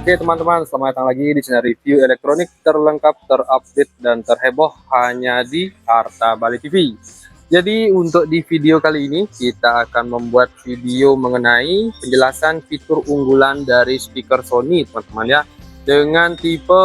Oke teman-teman, selamat datang lagi di channel review elektronik terlengkap, terupdate, dan terheboh hanya di Arta Bali TV. Jadi untuk di video kali ini kita akan membuat video mengenai penjelasan fitur unggulan dari speaker Sony teman-teman ya, dengan tipe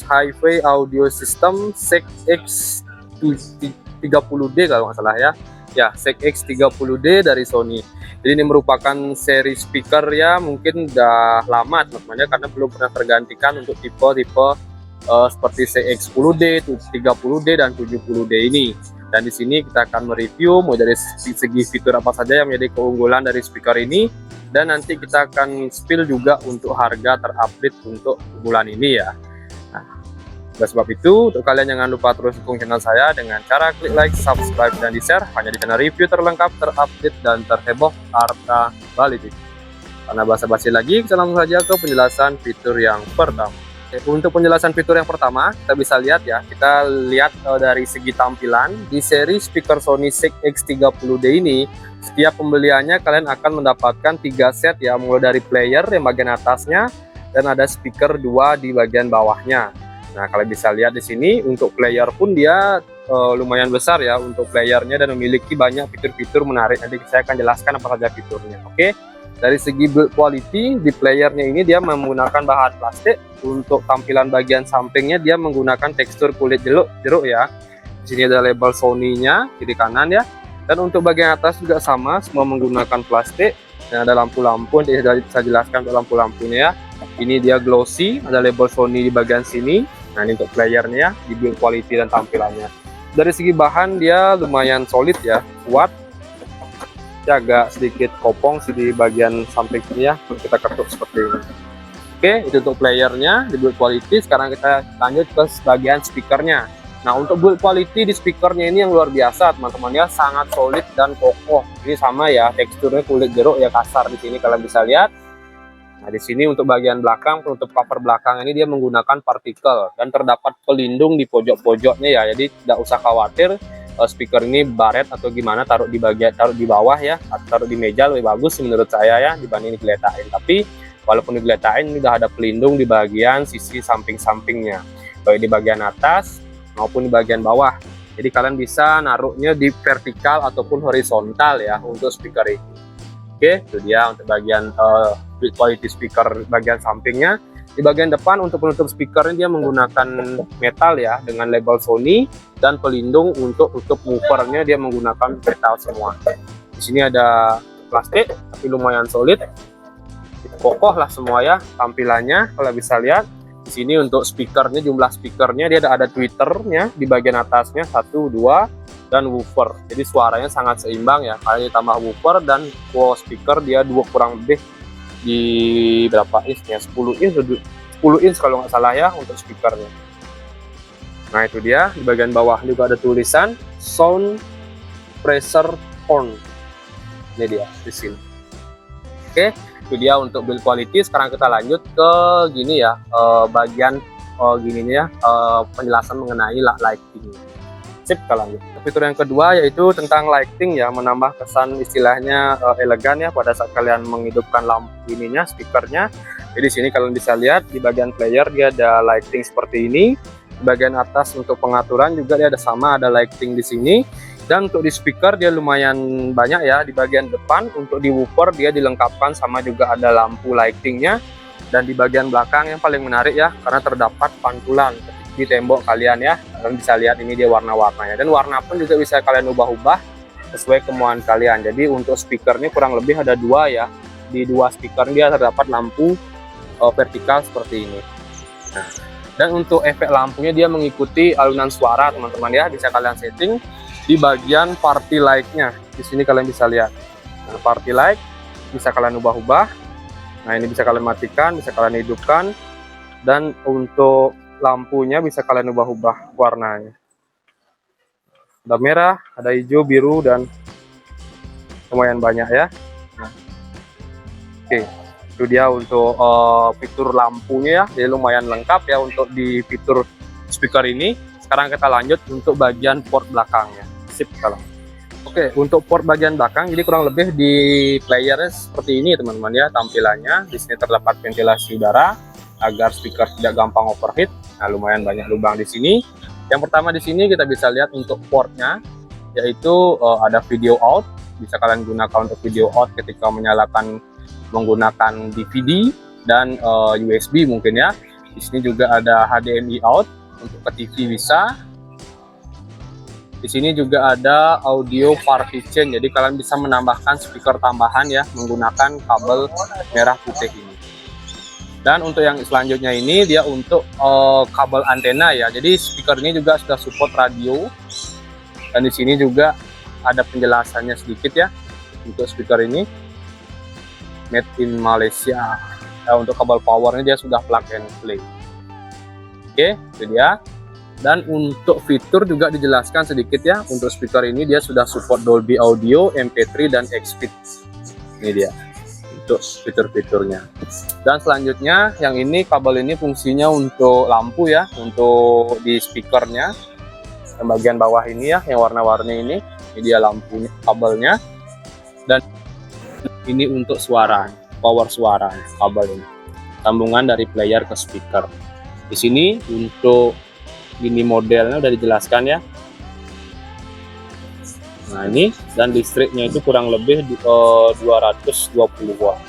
Hi-Fi Audio System SEC X30D kalau nggak salah ya. Ya, SEC X30D dari Sony. Jadi ini merupakan seri speaker ya, mungkin udah lama teman-teman ya, karena belum pernah tergantikan untuk tipe-tipe seperti CX10D, 30D, dan 70D ini. Dan di sini kita akan mereview mulai dari segi fitur apa saja yang menjadi keunggulan dari speaker ini, dan nanti kita akan spill juga untuk harga terupdate untuk bulan ini ya. Oleh sebab itu, untuk kalian jangan lupa terus dukung channel saya dengan cara klik like, subscribe, dan di-share hanya di channel review terlengkap, terupdate, dan terheboh Arta Bali TV. Karena basa-basi lagi, kita langsung saja ke penjelasan fitur yang pertama. Untuk penjelasan fitur yang pertama, kita bisa lihat ya, kita lihat dari segi tampilan di seri speaker Sony SEC X30D ini, setiap pembeliannya kalian akan mendapatkan 3 set ya, mulai dari player yang bagian atasnya dan ada speaker 2 di bagian bawahnya. Nah, kalian bisa lihat di sini untuk player pun dia lumayan besar ya untuk playernya, dan memiliki banyak fitur-fitur menarik. Nanti saya akan jelaskan apa saja fiturnya. Oke, dari segi build quality di playernya ini dia menggunakan bahan plastik. Untuk tampilan bagian sampingnya dia menggunakan tekstur kulit jeruk ya. Di sini ada label Sony-nya kiri kanan ya. Dan untuk bagian atas juga sama, semua menggunakan plastik. Dan ada lampu-lampu, nanti saya jelaskan untuk lampu-lampunya ya. Ini dia glossy, ada label Sony di bagian sini. Nah, ini untuk playernya, di build quality dan tampilannya. Dari segi bahan dia lumayan solid ya, kuat. Dia agak sedikit kopong sih di bagian samping sini ya, kita ketuk seperti ini. Oke, itu untuk playernya, di build quality. Sekarang kita lanjut ke bagian speakernya. Nah, untuk build quality di speakernya ini yang luar biasa teman-teman ya, sangat solid dan kokoh. Ini sama ya, teksturnya kulit jeruk ya, kasar di sini kalian bisa lihat. Nah, di sini untuk bagian belakang, penutup cover belakang ini dia menggunakan partikel dan terdapat pelindung di pojok-pojoknya ya. Jadi tidak usah khawatir speaker ini baret atau gimana, taruh di bawah ya, atau taruh di meja lebih bagus menurut saya ya dibanding digeletain. Tapi walaupun digeletain ini udah ada pelindung di bagian sisi samping-sampingnya, baik di bagian atas maupun di bagian bawah. Jadi kalian bisa naruhnya di vertikal ataupun horizontal ya untuk speaker ini. Oke, itu dia untuk bagian build quality speaker bagian sampingnya. Di bagian depan untuk penutup speaker ini dia menggunakan metal ya dengan label Sony, dan pelindung untuk tutup woofernya dia menggunakan metal semua. Di sini ada plastik tapi lumayan solid, kokoh lah semua ya tampilannya. Kalau bisa lihat di sini untuk speakernya, jumlah speakernya dia ada tweeternya di bagian atasnya 1, 2, dan woofer. Jadi suaranya sangat seimbang ya. Kalian ditambah woofer dan speaker dia kurang lebih di berapa inch ya, 10 inch kalau nggak salah ya untuk speakernya. Nah, itu dia. Di bagian bawah juga ada tulisan sound pressure on. Ini dia di sini. Oke, itu dia untuk build quality. Sekarang kita lanjut ke gini ya, bagian gini ya, penjelasan mengenai lighting. Sip, kita lanjut. Fitur yang kedua yaitu tentang lighting ya, menambah kesan istilahnya elegan ya pada saat kalian menghidupkan lampu ininya, speakernya. Jadi di sini kalian bisa lihat di bagian player dia ada lighting seperti ini. Di bagian atas untuk pengaturan juga dia ada sama, ada lighting di sini. Dan untuk di speaker dia lumayan banyak ya. Di bagian depan untuk di woofer dia dilengkapkan sama juga ada lampu lightingnya. Dan di bagian belakang yang paling menarik ya, karena terdapat pantulan di tembok kalian ya. Kalian bisa lihat ini dia warna-warnanya, dan warna pun juga bisa kalian ubah-ubah sesuai kemauan kalian. Jadi untuk speaker ini kurang lebih ada 2 ya. Di 2 speaker dia terdapat lampu vertikal seperti ini. Nah, dan untuk efek lampunya dia mengikuti alunan suara teman-teman ya. Bisa kalian setting di bagian party light-nya. Di sini kalian bisa lihat. Nah, party light bisa kalian ubah-ubah. Nah, ini bisa kalian matikan, bisa kalian hidupkan, dan untuk lampunya bisa kalian ubah-ubah warnanya. Ada merah, ada hijau, biru, dan lumayan banyak ya. Nah, oke, itu dia untuk fitur lampunya ya. Jadi lumayan lengkap ya untuk di fitur speaker ini. Sekarang kita lanjut untuk bagian port belakangnya. Sip, kalau Oke, untuk port bagian belakang, jadi kurang lebih di playernya seperti ini teman-teman ya tampilannya. Di sini terdapat ventilasi udara agar speaker tidak gampang overheat. Nah, lumayan banyak lubang di sini. Yang pertama di sini kita bisa lihat untuk portnya, yaitu ada video out. Bisa kalian gunakan untuk video out ketika menggunakan DVD dan USB mungkin ya. Di sini juga ada HDMI out untuk ke TV bisa. Di sini juga ada audio partition, jadi kalian bisa menambahkan speaker tambahan ya menggunakan kabel merah putih ini. Dan untuk yang selanjutnya ini dia untuk kabel antena ya. Jadi speaker ini juga sudah support radio. Dan di sini juga ada penjelasannya sedikit ya untuk speaker ini. Made in Malaysia. Untuk kabel power ini dia sudah plug and play. Oke, itu dia. Dan untuk fitur juga dijelaskan sedikit ya. Untuk speaker ini dia sudah support Dolby Audio, MP3 dan XFIT. Ini dia untuk fitur-fiturnya. Dan selanjutnya yang ini kabel ini fungsinya untuk lampu ya, untuk di speakernya. Yang bagian bawah ini ya, yang warna-warni ini dia lampunya, kabelnya. Dan ini untuk suara, power suara kabel ini. Sambungan dari player ke speaker. Di sini untuk ini modelnya udah dijelaskan ya. Nah ini, dan listriknya itu kurang lebih 220 watt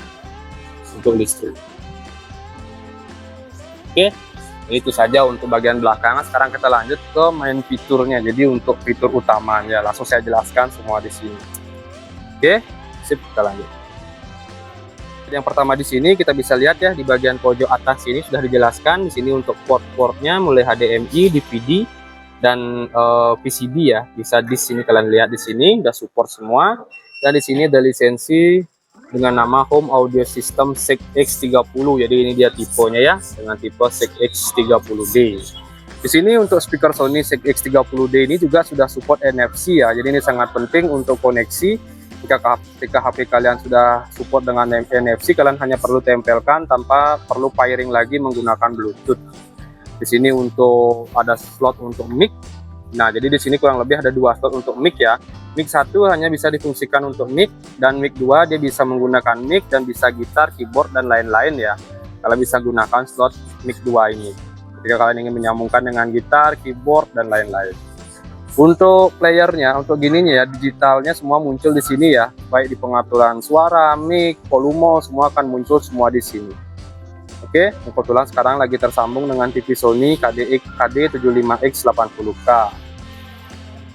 untuk listrik. Oke, itu saja untuk bagian belakang. Sekarang kita lanjut ke main fiturnya. Jadi untuk fitur utamanya langsung saya jelaskan semua di sini. Oke, sip, kita lanjut. Yang pertama di sini kita bisa lihat ya di bagian pojok atas ini sudah dijelaskan. Di sini untuk port-portnya mulai HDMI, DVD dan PCB ya. Bisa di sini kalian lihat di sini udah support semua. Dan di sini ada lisensi dengan nama Home Audio System SEC X30. Jadi ini dia tipenya ya dengan tipe SEC X30D. Di sini untuk speaker Sony SEC X30D ini juga sudah support NFC ya. Jadi ini sangat penting untuk koneksi. Ketika HP kalian sudah support dengan NFC, kalian hanya perlu tempelkan tanpa perlu pairing lagi menggunakan Bluetooth. Di sini untuk ada slot untuk mic. Nah, jadi di sini kurang lebih ada 2 slot untuk mic ya. Mic 1 hanya bisa difungsikan untuk mic, dan mic 2 dia bisa menggunakan mic dan bisa gitar, keyboard dan lain-lain ya. Kalian bisa gunakan slot mic 2 ini ketika kalian ingin menyambungkan dengan gitar, keyboard dan lain-lain. Untuk playernya, untuk gininya ya, digitalnya semua muncul di sini ya, baik di pengaturan suara, mic, volume, semua akan muncul semua di sini. Oke, kebetulan sekarang lagi tersambung dengan TV Sony KD75X 80K.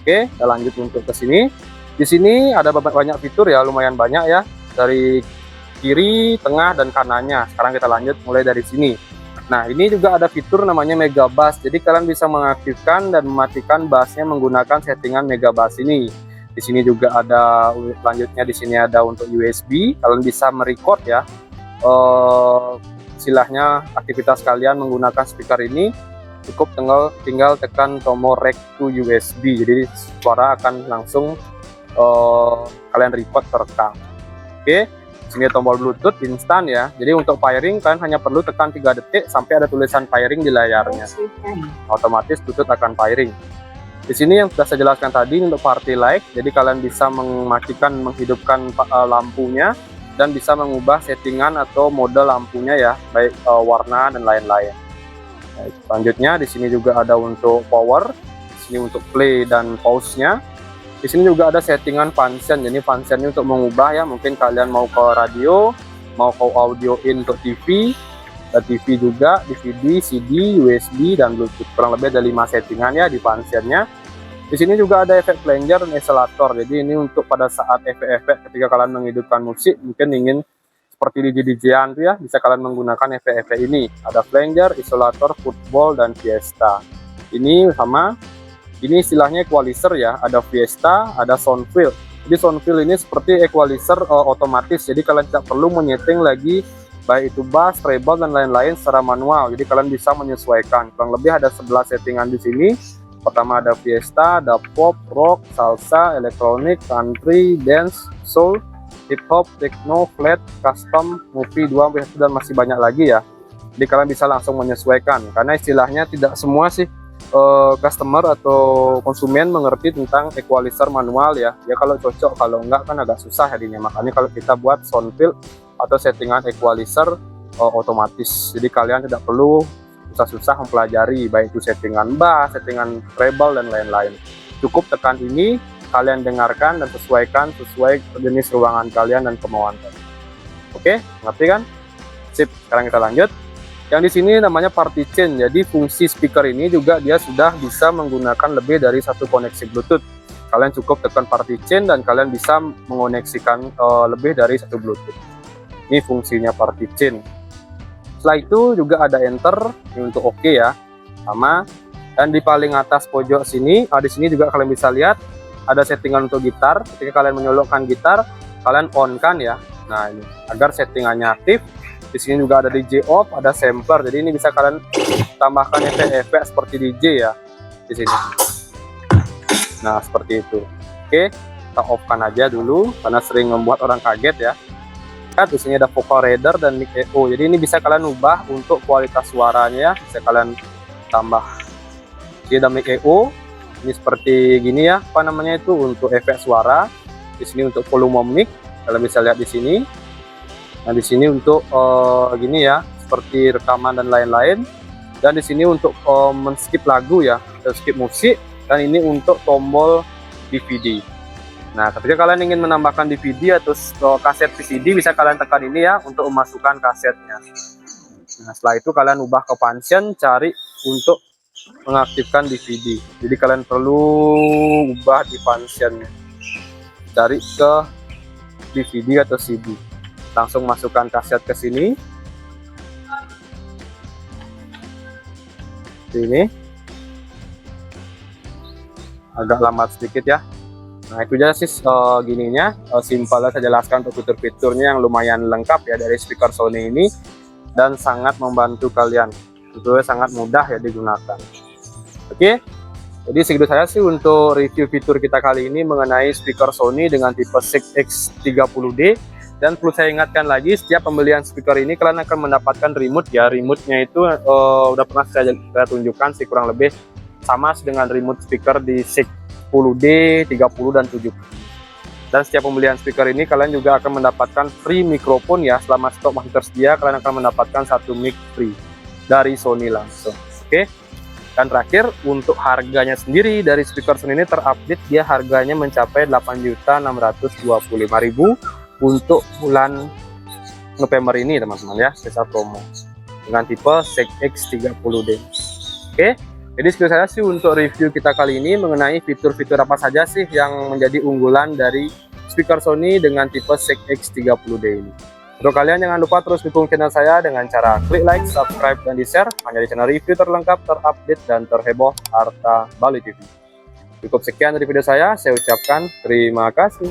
Oke, kita lanjut untuk ke sini. Di sini ada banyak fitur ya, lumayan banyak ya, dari kiri, tengah dan kanannya. Sekarang kita lanjut mulai dari sini. Nah, ini juga ada fitur namanya Mega Bass. Jadi kalian bisa mengaktifkan dan mematikan bassnya menggunakan settingan Mega Bass ini. Di sini juga ada selanjutnya, di sini ada untuk USB. Kalian bisa merecord ya. Istilahnya aktivitas kalian menggunakan speaker ini cukup tinggal tekan tombol rec to USB. Jadi suara akan langsung kalian record terekam. Oke. Sini tombol Bluetooth instan ya. Jadi untuk pairing kalian hanya perlu tekan 3 detik sampai ada tulisan pairing di layarnya. Otomatis Bluetooth akan pairing. Di sini yang sudah saya jelaskan tadi untuk party light. Jadi kalian bisa mematikan, menghidupkan lampunya dan bisa mengubah settingan atau mode lampunya ya, baik warna dan lain-lain. Selanjutnya di sini juga ada untuk power. Di sini untuk play dan pause-nya. Di sini juga ada settingan function. Jadi function ini untuk mengubah ya, mungkin kalian mau ke radio, mau ke audio in untuk TV, dan TV juga, DVD, CD, USB dan Bluetooth. Kurang lebih ada 5 settingan ya di functionnya. Di sini juga ada efek flanger dan isolator. Jadi ini untuk pada saat efek-efek ketika kalian menghidupkan musik, mungkin ingin seperti DJ-an tuh ya, bisa kalian menggunakan efek-efek ini. Ada flanger, isolator, football dan fiesta. Ini sama. Ini istilahnya equalizer ya, ada Fiesta, ada Soundfill. Jadi Soundfill ini seperti equalizer otomatis, jadi kalian tidak perlu menyeting lagi baik itu bass, treble dan lain-lain secara manual. Jadi kalian bisa menyesuaikan. Kurang lebih ada 11 settingan di sini. Pertama ada Fiesta, ada pop, rock, salsa, elektronik, country, dance, soul, hip hop, techno, flat, custom, movie 2 dan masih banyak lagi ya. Jadi kalian bisa langsung menyesuaikan, karena istilahnya tidak semua sih customer atau konsumen mengerti tentang equalizer manual ya. Ya kalau cocok, kalau enggak kan agak susah jadinya. Makanya kalau kita buat sound fill atau settingan equalizer otomatis. Jadi kalian tidak perlu susah-susah mempelajari baik itu settingan bass, settingan treble dan lain-lain. Cukup tekan ini, kalian dengarkan dan sesuaikan sesuai jenis ruangan kalian dan kemauan kalian. Oke, ngerti kan? Sip, sekarang kita lanjut. Yang di sini namanya party chain. Jadi fungsi speaker ini juga dia sudah bisa menggunakan lebih dari satu koneksi Bluetooth. Kalian cukup tekan party chain dan kalian bisa mengoneksikan lebih dari satu Bluetooth. Ini fungsinya party chain. Setelah itu juga ada enter ini untuk oke ya, sama. Dan di paling atas pojok sini, di sini juga kalian bisa lihat ada settingan untuk gitar. Ketika kalian menyolokkan gitar, kalian on kan ya. Nah ini agar settingannya aktif. Di sini juga ada DJ off, ada sampler. Jadi ini bisa kalian tambahkan efek-efek seperti DJ ya di sini. Nah seperti itu. Oke, kita off kan aja dulu karena sering membuat orang kaget ya. Di sini ada vocal reader dan mic EO. Jadi ini bisa kalian ubah untuk kualitas suaranya, bisa kalian tambah. Jadi ada mic EO. Ini seperti gini ya, apa namanya itu untuk efek suara. Di sini untuk volume mic, kalian bisa lihat di sini. Nah di sini untuk gini ya, seperti rekaman dan lain-lain. Dan di sini untuk men-skip lagu ya, skip musik. Dan ini untuk tombol DVD. Nah, ketika kalian ingin menambahkan DVD atau kaset VCD, bisa kalian tekan ini ya untuk memasukkan kasetnya. Nah, setelah itu kalian ubah ke function, cari untuk mengaktifkan DVD. Jadi kalian perlu ubah di function, cari ke DVD atau CD. Langsung masukkan kaset ke sini. Ini agak lambat sedikit ya. Nah itu aja sih gininya, simpelnya saya jelaskan untuk fitur-fiturnya yang lumayan lengkap ya dari speaker Sony ini, dan sangat membantu kalian. Tentunya sangat mudah ya digunakan. Oke, jadi segitu saja sih untuk review fitur kita kali ini mengenai speaker Sony dengan tipe SIG-X30D. Dan perlu saya ingatkan lagi, setiap pembelian speaker ini kalian akan mendapatkan remote ya. Remote-nya itu udah pernah saya tunjukkan sih, kurang lebih sama dengan remote speaker di SIG 10D, 30 dan 70. Dan setiap pembelian speaker ini kalian juga akan mendapatkan free mikrofon ya. Selama stok masih tersedia, kalian akan mendapatkan satu mic free dari Sony langsung. Oke. Dan terakhir untuk harganya sendiri dari speaker Sony ini terupdate, dia harganya mencapai 8.625.000 untuk bulan November ini teman-teman ya, spesial promo dengan tipe SIG-X30D. Oke. Jadi segitu saja sih untuk review kita kali ini mengenai fitur-fitur apa saja sih yang menjadi unggulan dari speaker Sony dengan tipe SIG-X30D ini. Untuk kalian jangan lupa terus dukung channel saya dengan cara klik like, subscribe, dan di-share hanya di channel review terlengkap, terupdate, dan terheboh Arta Bali TV. Cukup sekian dari video saya ucapkan terima kasih.